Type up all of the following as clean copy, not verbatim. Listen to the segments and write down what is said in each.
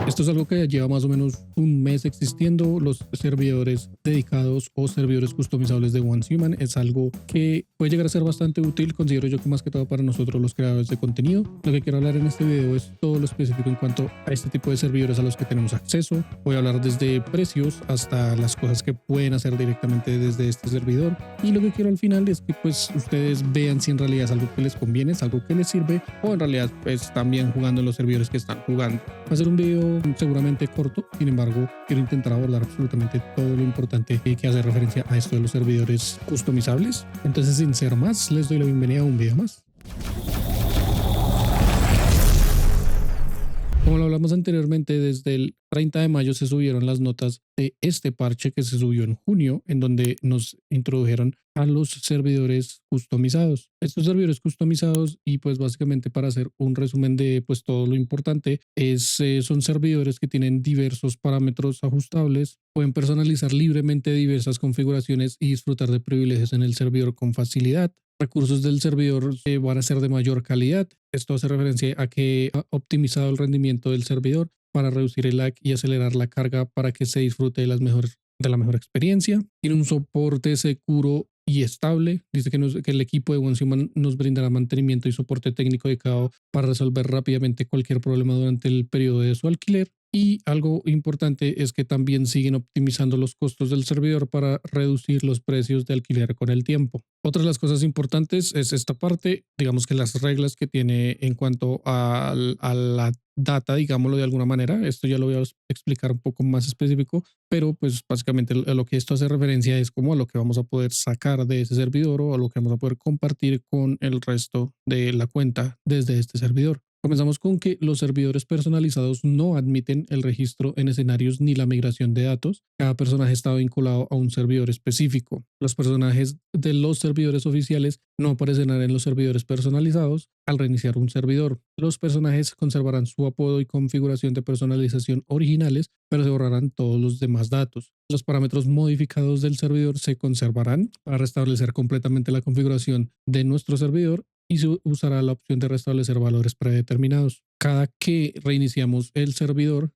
Esto es algo que lleva más o menos un mes existiendo. Los servidores dedicados o servidores customizables de OneHuman es algo que puede llegar a ser bastante útil, considero yo, que más que todo para nosotros los creadores de contenido. Lo que quiero hablar en este video es todo lo específico en cuanto a este tipo de servidores a los que tenemos acceso. Voy a hablar desde precios hasta las cosas que pueden hacer directamente desde este servidor, y lo que quiero al final es que pues ustedes vean si en realidad es algo que les conviene, es algo que les sirve, o en realidad pues están bien jugando en los servidores que están jugando. Va a ser un video seguramente corto, sin embargo quiero intentar abordar absolutamente todo lo importante que hace referencia a esto de los servidores customizables. Entonces, sin ser más, les doy la bienvenida a un video más. Como lo hablamos anteriormente, desde el 30 de mayo se subieron las notas de este parche que se subió en junio, en donde nos introdujeron a los servidores customizados. Estos servidores customizados, y pues básicamente para hacer un resumen de pues todo lo importante, son servidores que tienen diversos parámetros ajustables, pueden personalizar libremente diversas configuraciones y disfrutar de privilegios en el servidor con facilidad. Recursos del servidor van a ser de mayor calidad. Esto hace referencia a que ha optimizado el rendimiento del servidor para reducir el lag y acelerar la carga para que se disfrute de la mejor experiencia. Tiene un soporte seguro y estable. Dice que el equipo de OneHuman nos brindará mantenimiento y soporte técnico dedicado para resolver rápidamente cualquier problema durante el periodo de su alquiler. Y algo importante es que también siguen optimizando los costos del servidor para reducir los precios de alquiler con el tiempo. Otra de las cosas importantes es esta parte, digamos que las reglas que tiene en cuanto a la data, digámoslo de alguna manera. Esto ya lo voy a explicar un poco más específico, pero pues básicamente a lo que esto hace referencia es como a lo que vamos a poder sacar de ese servidor o a lo que vamos a poder compartir con el resto de la cuenta desde este servidor. Comenzamos con que los servidores personalizados no admiten el registro en escenarios ni la migración de datos. Cada personaje está vinculado a un servidor específico. Los personajes de los servidores oficiales no aparecerán en los servidores personalizados al reiniciar un servidor. Los personajes conservarán su apodo y configuración de personalización originales, pero se borrarán todos los demás datos. Los parámetros modificados del servidor se conservarán para restablecer completamente la configuración de nuestro servidor, y se usará la opción de restablecer valores predeterminados. Cada que reiniciamos el servidor,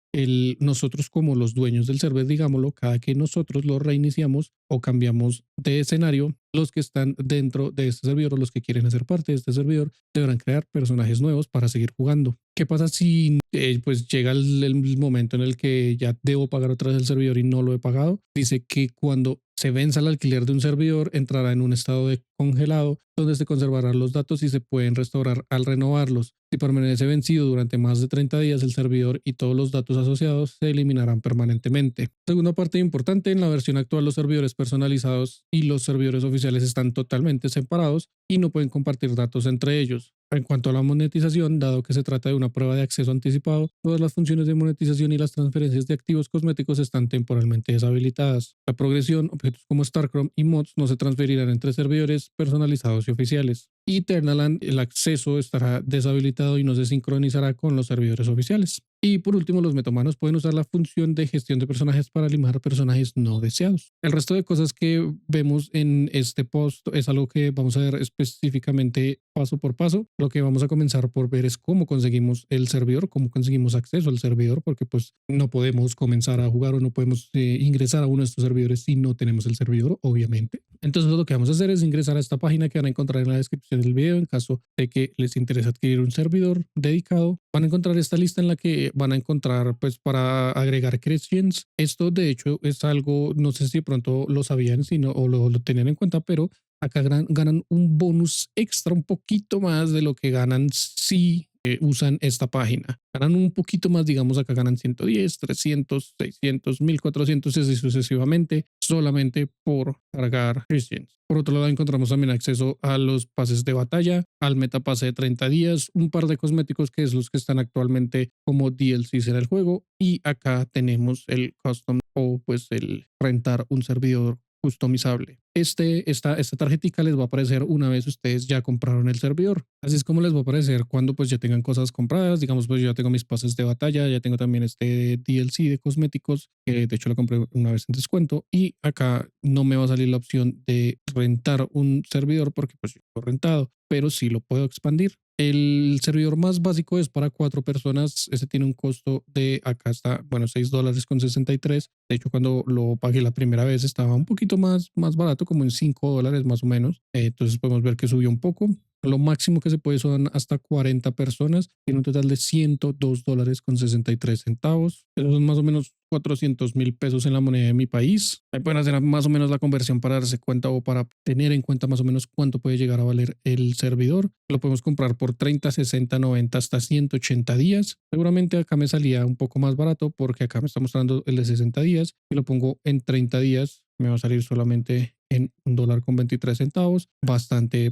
nosotros como los dueños del server, digámoslo, cada que nosotros lo reiniciamos o cambiamos de escenario, los que están dentro de este servidor o los que quieren hacer parte de este servidor deberán crear personajes nuevos para seguir jugando. ¿Qué pasa si pues llega el momento en el que ya debo pagar otra vez el servidor y no lo he pagado? Dice que cuando se venza el alquiler de un servidor, entrará en un estado de congelado donde se conservarán los datos y se pueden restaurar al renovarlos. Si permanece vencido durante más de 30 días, el servidor y todos los datos asociados se eliminarán permanentemente. Segunda parte importante: en la versión actual los servidores personalizados y los servidores oficiales están totalmente separados y no pueden compartir datos entre ellos. En cuanto a la monetización, dado que se trata de una prueba de acceso anticipado, todas las funciones de monetización y las transferencias de activos cosméticos están temporalmente deshabilitadas. La progresión, objetos como StarCraft y mods no se transferirán entre servidores personalizados y oficiales. Y Eternal, el acceso estará deshabilitado y no se sincronizará con los servidores oficiales. Y por último, los metahumanos pueden usar la función de gestión de personajes para eliminar personajes no deseados. El resto de cosas que vemos en este post es algo que vamos a ver específicamente paso por paso. Lo que vamos a comenzar por ver es cómo conseguimos el servidor, cómo conseguimos acceso al servidor, porque pues no podemos comenzar a jugar o no podemos ingresar a uno de estos servidores si no tenemos el servidor, obviamente. Entonces lo que vamos a hacer es ingresar a esta página que van a encontrar en la descripción del video en caso de que les interese adquirir un servidor dedicado. Van a encontrar esta lista en la que van a encontrar pues para agregar creations. Esto de hecho es algo, no sé si de pronto lo sabían sino, o lo tenían en cuenta, pero acá ganan un bonus extra, un poquito más de lo que ganan si usan esta página. Ganan un poquito más, digamos, acá ganan 110, 300, 600, 1400 y así sucesivamente, solamente por cargar Christians. Por otro lado, encontramos también acceso a los pases de batalla, al metapase de 30 días, un par de cosméticos que es los que están actualmente como DLCs en el juego, y acá tenemos el custom o pues el rentar un servidor customizable. Esta tarjetica les va a aparecer una vez ustedes ya compraron el servidor. Así es como les va a aparecer cuando pues ya tengan cosas compradas. Digamos, pues yo ya tengo mis pases de batalla, ya tengo también este DLC de cosméticos, que de hecho lo compré una vez en descuento, y acá no me va a salir la opción de rentar un servidor porque pues yo lo he rentado, pero sí lo puedo expandir. El servidor más básico es para 4 personas. Ese tiene un costo de, acá está, bueno, $6.63. De hecho, cuando lo pagué la primera vez estaba un poquito más barato, como en $5 más o menos. Entonces podemos ver que subió un poco. Lo máximo que se puede son hasta 40 personas. Tiene un total de $102.63. Esos son más o menos 400.000 pesos en la moneda de mi país. Ahí pueden hacer más o menos la conversión para darse cuenta o para tener en cuenta más o menos cuánto puede llegar a valer el servidor. Lo podemos comprar por 30, 60, 90 hasta 180 días. Seguramente acá me salía un poco más barato porque acá me está mostrando el de 60 días y lo pongo en 30 días. Me va a salir solamente en $1.23. Bastante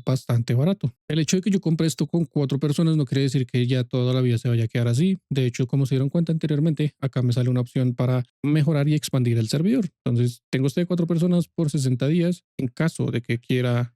barato. El hecho de que yo compre esto con 4 personas no quiere decir que ya toda la vida se vaya a quedar así. De hecho, como se dieron cuenta anteriormente, acá me sale una opción para mejorar y expandir el servidor. Entonces, tengo este de 4 personas por 60 días. En caso de que quiera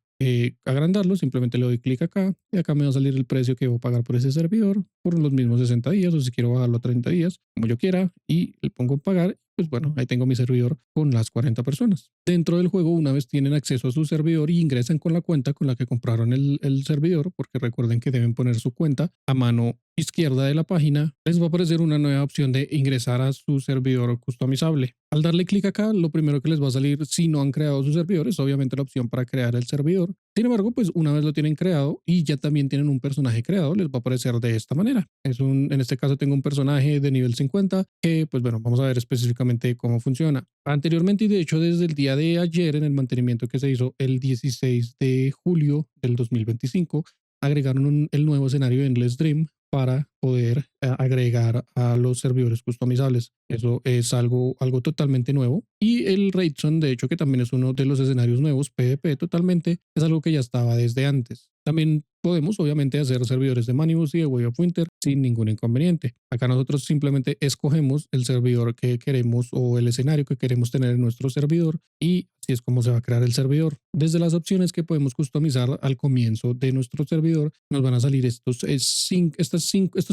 agrandarlo, simplemente le doy clic acá y acá me va a salir el precio que voy a pagar por ese servidor por los mismos 60 días, o si quiero bajarlo a 30 días, como yo quiera, y le pongo pagar. Pues bueno, ahí tengo mi servidor con las 40 personas. Dentro del juego, una vez tienen acceso a su servidor y ingresan con la cuenta con la que compraron el servidor, porque recuerden que deben poner su cuenta a mano izquierda de la página, les va a aparecer una nueva opción de ingresar a su servidor customizable. Al darle clic acá, lo primero que les va a salir, si no han creado su servidor, es obviamente la opción para crear el servidor. Sin embargo, pues una vez lo tienen creado y ya también tienen un personaje creado, les va a aparecer de esta manera. En este caso tengo un personaje de nivel 50 que, pues bueno, vamos a ver específicamente cómo funciona. Anteriormente, y de hecho desde el día de ayer en el mantenimiento que se hizo el 16 de julio del 2025, agregaron el nuevo escenario Endless Dream para poder agregar a los servidores customizables. Eso es algo totalmente nuevo. Y el Raid Zone, de hecho, que también es uno de los escenarios nuevos, PvP totalmente, es algo que ya estaba desde antes. También podemos, obviamente, hacer servidores de Manibus y de Way of Winter sin ningún inconveniente. Acá nosotros simplemente escogemos el servidor que queremos o el escenario que queremos tener en nuestro servidor y así es como se va a crear el servidor. Desde las opciones que podemos customizar al comienzo de nuestro servidor, nos van a salir estos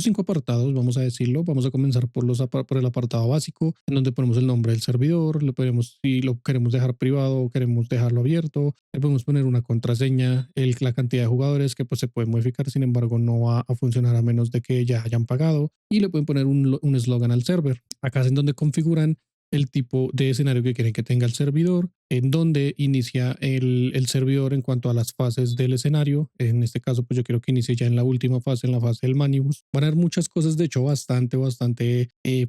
cinco apartados, vamos a decirlo. Vamos a comenzar por el apartado básico, en donde ponemos el nombre del servidor, le ponemos si lo queremos dejar privado o queremos dejarlo abierto, le podemos poner una contraseña, la cantidad de jugadores que pues se puede modificar, sin embargo no va a funcionar a menos de que ya hayan pagado, y le pueden poner un eslogan al server. Acá es en donde configuran el tipo de escenario que quieren que tenga el servidor, en donde inicia el servidor en cuanto a las fases del escenario. En este caso, pues yo quiero que inicie ya en la última fase, en la fase del Manibus. Van a haber muchas cosas, de hecho, bastante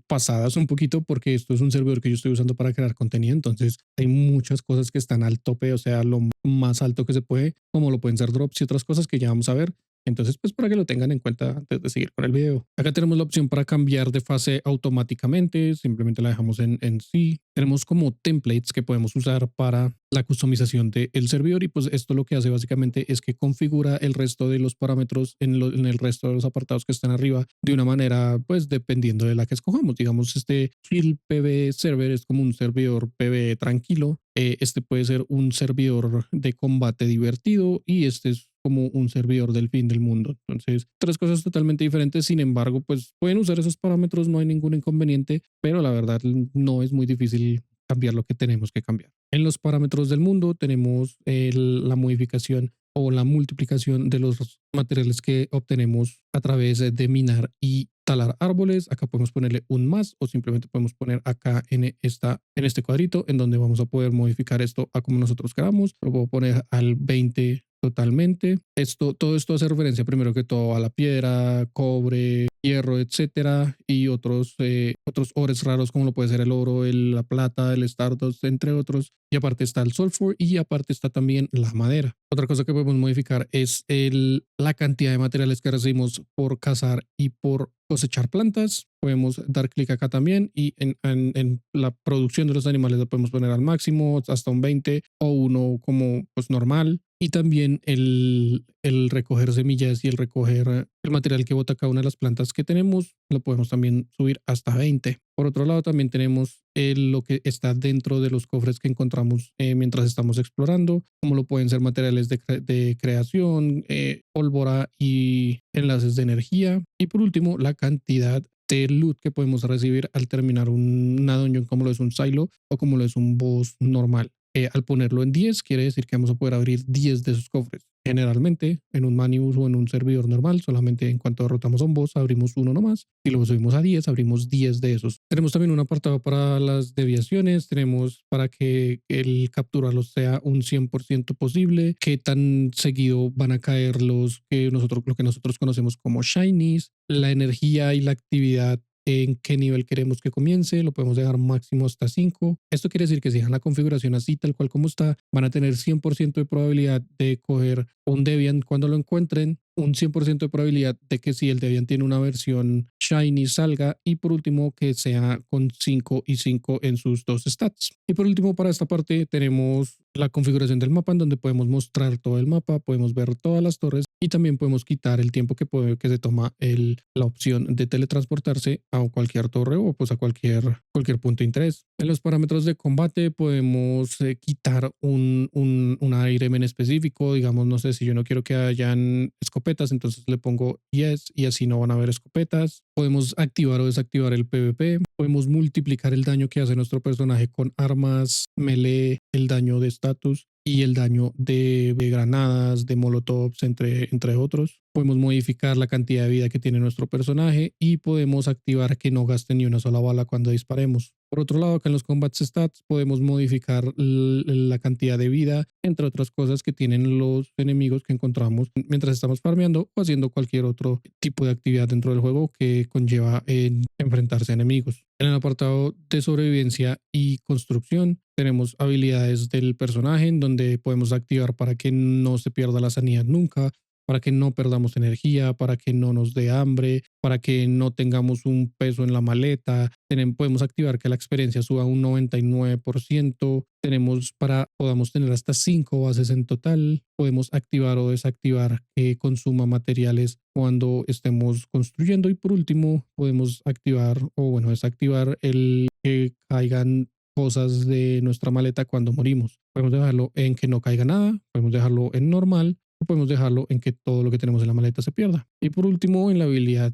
pasadas un poquito, porque esto es un servidor que yo estoy usando para crear contenido. Entonces, hay muchas cosas que están al tope, o sea, lo más alto que se puede, como lo pueden ser drops y otras cosas que ya vamos a ver. Entonces, pues para que lo tengan en cuenta antes de seguir con el video. Acá tenemos la opción para cambiar de fase automáticamente, simplemente la dejamos en sí. Tenemos como templates que podemos usar para la customización del servidor, y pues esto lo que hace básicamente es que configura el resto de los parámetros en el resto de los apartados que están arriba de una manera, pues dependiendo de la que escojamos. Digamos, este Chill PvE Server es como un servidor PvE tranquilo. Este puede ser un servidor de combate divertido y este es como un servidor del fin del mundo. Entonces, tres cosas totalmente diferentes. Sin embargo, pues pueden usar esos parámetros, no hay ningún inconveniente, pero la verdad no es muy difícil cambiar lo que tenemos que cambiar. En los parámetros del mundo tenemos la modificación o la multiplicación de los materiales que obtenemos a través de minar y talar árboles. Acá podemos ponerle un más o simplemente podemos poner acá en este cuadrito en donde vamos a poder modificar esto a como nosotros queramos. Lo puedo poner al 20 totalmente. Todo esto hace referencia primero que todo a la piedra, cobre, hierro, etcétera, y otros ores raros como lo puede ser el oro, la plata, el stardust, entre otros. Y aparte está el sulfur y aparte está también la madera. Otra cosa que podemos modificar es la cantidad de materiales que recibimos por cazar y por cosechar plantas. Podemos dar clic acá también y en la producción de los animales la podemos poner al máximo, hasta un 20 o uno como pues normal. Y también el recoger semillas y el recoger el material que bota cada una de las plantas que tenemos, lo podemos también subir hasta 20. Por otro lado, también tenemos lo que está dentro de los cofres que encontramos mientras estamos explorando, como lo pueden ser materiales de creación, pólvora y enlaces de energía. Y por último, la cantidad de loot que podemos recibir al terminar una dungeon, como lo es un silo o como lo es un boss normal. Al ponerlo en 10 quiere decir que vamos a poder abrir 10 de esos cofres. Generalmente en un Manibus o en un servidor normal, solamente en cuanto derrotamos a un boss abrimos uno nomás y luego subimos a 10, abrimos 10 de esos. Tenemos también un apartado para las deviaciones, tenemos para que el capturarlos sea un 100% posible, qué tan seguido van a caer lo que nosotros conocemos como shinies, la energía y la actividad en qué nivel queremos que comience, lo podemos dejar máximo hasta 5. Esto quiere decir que si dejan la configuración así tal cual como está, van a tener 100% de probabilidad de coger un Debian cuando lo encuentren, un 100% de probabilidad de que si el Debian tiene una versión Shiny salga y por último que sea con 5 y 5 en sus dos stats. Y por último para esta parte tenemos la configuración del mapa en donde podemos mostrar todo el mapa, podemos ver todas las torres y también podemos quitar el tiempo que se toma la opción de teletransportarse a cualquier torre o pues a cualquier punto de interés. En los parámetros de combate podemos quitar un item en específico, digamos, no sé, si yo no quiero que hayan escopetas, entonces le pongo yes y así no van a haber escopetas. Podemos activar o desactivar el PvP, podemos multiplicar el daño que hace nuestro personaje con armas melee, el daño de status y el daño de granadas, de molotovs, entre otros. Podemos modificar la cantidad de vida que tiene nuestro personaje y podemos activar que no gaste ni una sola bala cuando disparemos. Por otro lado, acá en los Combat Stats podemos modificar la cantidad de vida, entre otras cosas que tienen los enemigos que encontramos mientras estamos farmeando o haciendo cualquier otro tipo de actividad dentro del juego que conlleva enfrentarse a enemigos. En el apartado de sobrevivencia y construcción tenemos habilidades del personaje en donde podemos activar para que no se pierda la sanidad nunca, para que no perdamos energía, para que no nos dé hambre, para que no tengamos un peso en la maleta. Podemos activar que la experiencia suba un 99%. Tenemos para podamos tener hasta 5 bases en total. Podemos activar o desactivar que consuma materiales cuando estemos construyendo. Y por último, podemos activar o bueno, desactivar el que caigan cosas de nuestra maleta cuando morimos. Podemos dejarlo en que no caiga nada, podemos dejarlo en normal o podemos dejarlo en que todo lo que tenemos en la maleta se pierda. Y por último, en la habilidad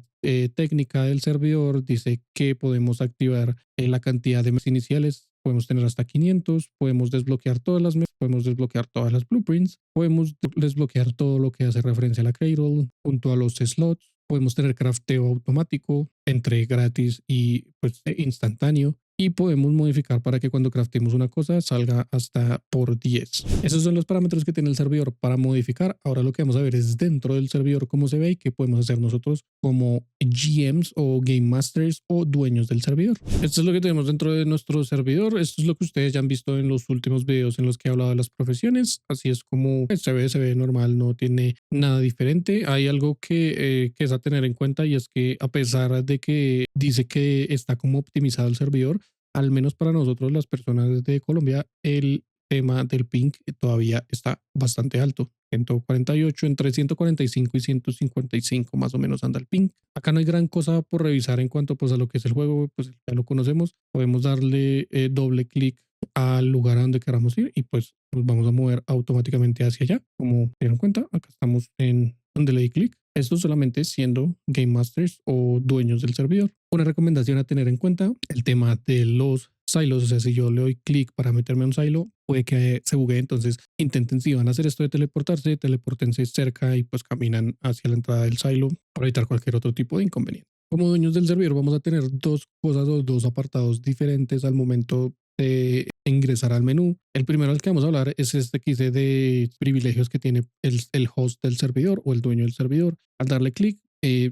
técnica del servidor dice que podemos activar la cantidad de mesas iniciales. Podemos tener hasta 500, podemos desbloquear todas las mesas, podemos desbloquear todas las blueprints, podemos desbloquear todo lo que hace referencia a la cradle junto a los slots. Podemos tener crafteo automático entre gratis y pues instantáneo y podemos modificar para que cuando craftemos una cosa salga hasta por 10. Esos son los parámetros que tiene el servidor para modificar. Ahora lo que vamos a ver es dentro del servidor cómo se ve y qué podemos hacer nosotros como GMs o Game Masters o dueños del servidor. Esto es lo que tenemos dentro de nuestro servidor. Esto es lo que ustedes ya han visto en los últimos videos en los que he hablado de las profesiones. Así es como se ve normal, no tiene nada diferente. Hay algo que es a tener en cuenta y es que a pesar de que dice que está como optimizado el servidor, al menos para nosotros las personas de Colombia, el tema del ping todavía está bastante alto. 148, entre 145 y 155 más o menos anda el ping. Acá no hay gran cosa por revisar en cuanto pues a lo que es el juego, pues ya lo conocemos. Podemos darle doble clic al lugar a donde queramos ir y pues nos vamos a mover automáticamente hacia allá. Como se dieron cuenta, acá estamos en donde le di clic. Esto solamente siendo Game Masters o dueños del servidor. Una recomendación a tener en cuenta, el tema de los silos, o sea, si yo le doy clic para meterme a un silo, puede que se bugue, entonces intenten si van a hacer esto de teleportarse, teleportense cerca y pues caminan hacia la entrada del silo para evitar cualquier otro tipo de inconveniente. Como dueños del servidor vamos a tener dos cosas o dos apartados diferentes al momento de ingresar al menú. El primero al que vamos a hablar es este que dice de privilegios que tiene el host del servidor o el dueño del servidor. Al darle clic,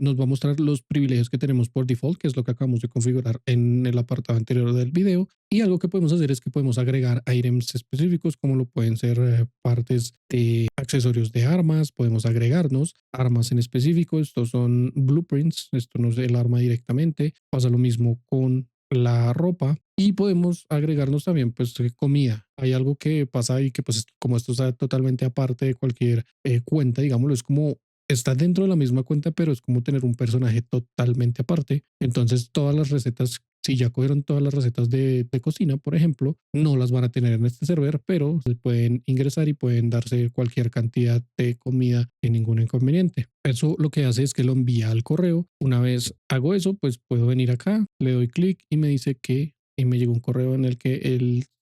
nos va a mostrar los privilegios que tenemos por default, que es lo que acabamos de configurar en el apartado anterior del video. Y algo que podemos hacer es que podemos agregar items específicos, como lo pueden ser partes de accesorios de armas. Podemos agregarnos armas en específico. Estos son blueprints. Esto no es el arma directamente. Pasa lo mismo con la ropa y podemos agregarnos también pues comida. Hay algo que pasa y que pues como esto está totalmente aparte de cualquier cuenta, digámoslo, es como está dentro de la misma cuenta, pero es como tener un personaje totalmente aparte. Entonces todas las recetas, si ya cogieron todas las recetas de cocina, por ejemplo, no las van a tener en este server, pero se pueden ingresar y pueden darse cualquier cantidad de comida sin ningún inconveniente. Eso lo que hace es que lo envía al correo. Una vez hago eso, pues puedo venir acá, le doy clic y me dice que y me llegó un correo en el que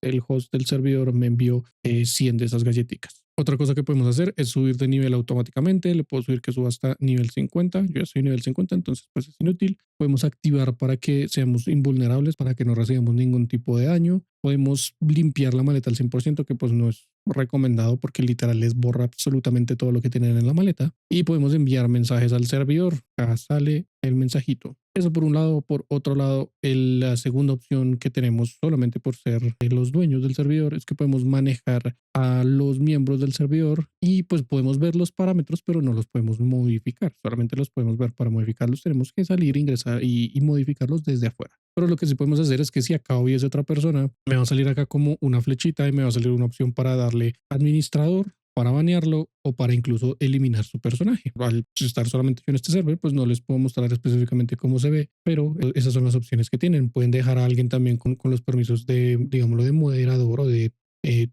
el host del servidor me envió 100 de esas galletitas. Otra cosa que podemos hacer es subir de nivel automáticamente. Le puedo subir que suba hasta nivel 50. Yo ya soy nivel 50, entonces pues es inútil. Podemos activar para que seamos invulnerables, para que no recibamos ningún tipo de daño. Podemos limpiar la maleta al 100%, que pues no es recomendado porque literal les borra absolutamente todo lo que tienen en la maleta. Y podemos enviar mensajes al servidor. Acá sale el mensajito. Eso por un lado. Por otro lado, la segunda opción que tenemos solamente por ser los dueños del servidor es que podemos manejar a los miembros del servidor y pues podemos ver los parámetros, pero no los podemos modificar. Solamente los podemos ver. Para modificarlos tenemos que salir, ingresar y modificarlos desde afuera. Pero lo que sí podemos hacer es que si acá hubiese otra persona, me va a salir acá como una flechita y me va a salir una opción para darle administrador, para banearlo o para incluso eliminar su personaje. Al estar solamente yo en este server, pues no les puedo mostrar específicamente cómo se ve, pero esas son las opciones que tienen. Pueden dejar a alguien también con los permisos de, digámoslo, de moderador o de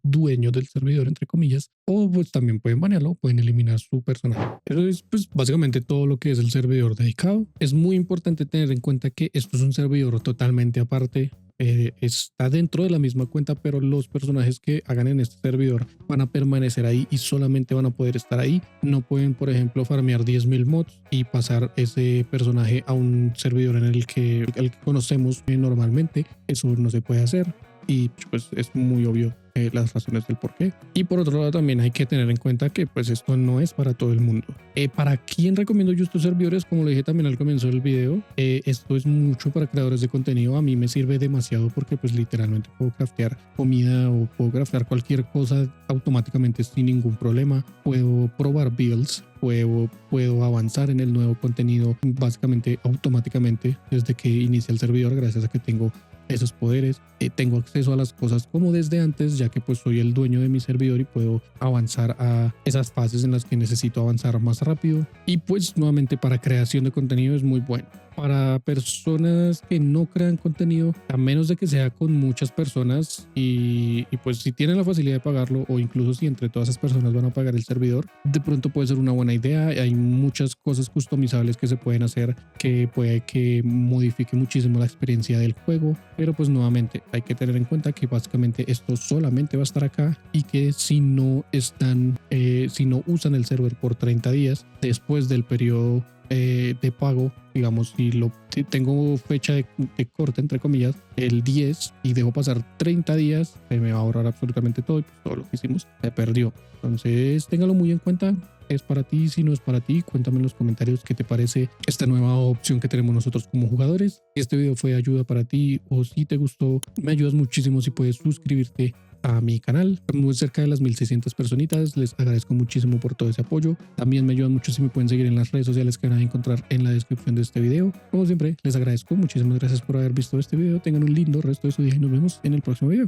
dueño del servidor, entre comillas, o pues también pueden banearlo, pueden eliminar su personaje. Eso es pues básicamente todo lo que es el servidor dedicado. Es muy importante tener en cuenta que esto es un servidor totalmente aparte. Está dentro de la misma cuenta, pero los personajes que hagan en este servidor van a permanecer ahí y solamente van a poder estar ahí. No pueden, por ejemplo, farmear 10.000 mods y pasar ese personaje a un servidor en el que conocemos normalmente. Eso no se puede hacer y pues es muy obvio las razones del por qué. Y por otro lado también hay que tener en cuenta que pues esto no es para todo el mundo. ¿Para quién recomiendo yo estos servidores? Como lo dije también al comienzo del video, esto es mucho para creadores de contenido. A mí me sirve demasiado porque pues literalmente puedo craftear comida o puedo craftear cualquier cosa automáticamente sin ningún problema. Puedo probar builds, puedo avanzar en el nuevo contenido básicamente automáticamente desde que inicia el servidor, gracias a que tengo esos poderes. Tengo acceso a las cosas como desde antes, ya que pues soy el dueño de mi servidor y puedo avanzar a esas fases en las que necesito avanzar más rápido. Y pues nuevamente para creación de contenido es muy bueno. Para personas que no crean contenido, a menos de que sea con muchas personas y pues si tienen la facilidad de pagarlo o incluso si entre todas esas personas van a pagar el servidor, de pronto puede ser una buena idea. Hay muchas cosas customizables que se pueden hacer que puede que modifique muchísimo la experiencia del juego, pero pues nuevamente hay que tener en cuenta que básicamente esto solamente va a estar acá y que si no usan el server por 30 días después del periodo de pago, digamos, si tengo fecha de corte entre comillas el 10 y dejo pasar 30 días, se me va a ahorrar absolutamente todo y pues todo lo que hicimos se perdió. Entonces téngalo muy en cuenta. Es para ti, si no es para ti, cuéntame en los comentarios qué te parece esta nueva opción que tenemos nosotros como jugadores. Si este video fue de ayuda para ti o si te gustó, me ayudas muchísimo si puedes suscribirte a mi canal. Muy cerca de las 1600 personitas. Les agradezco muchísimo por todo ese apoyo. También me ayudan mucho si me pueden seguir en las redes sociales que van a encontrar en la descripción de este video. Como siempre, les agradezco. Muchísimas gracias por haber visto este video. Tengan un lindo resto de su día y nos vemos en el próximo video.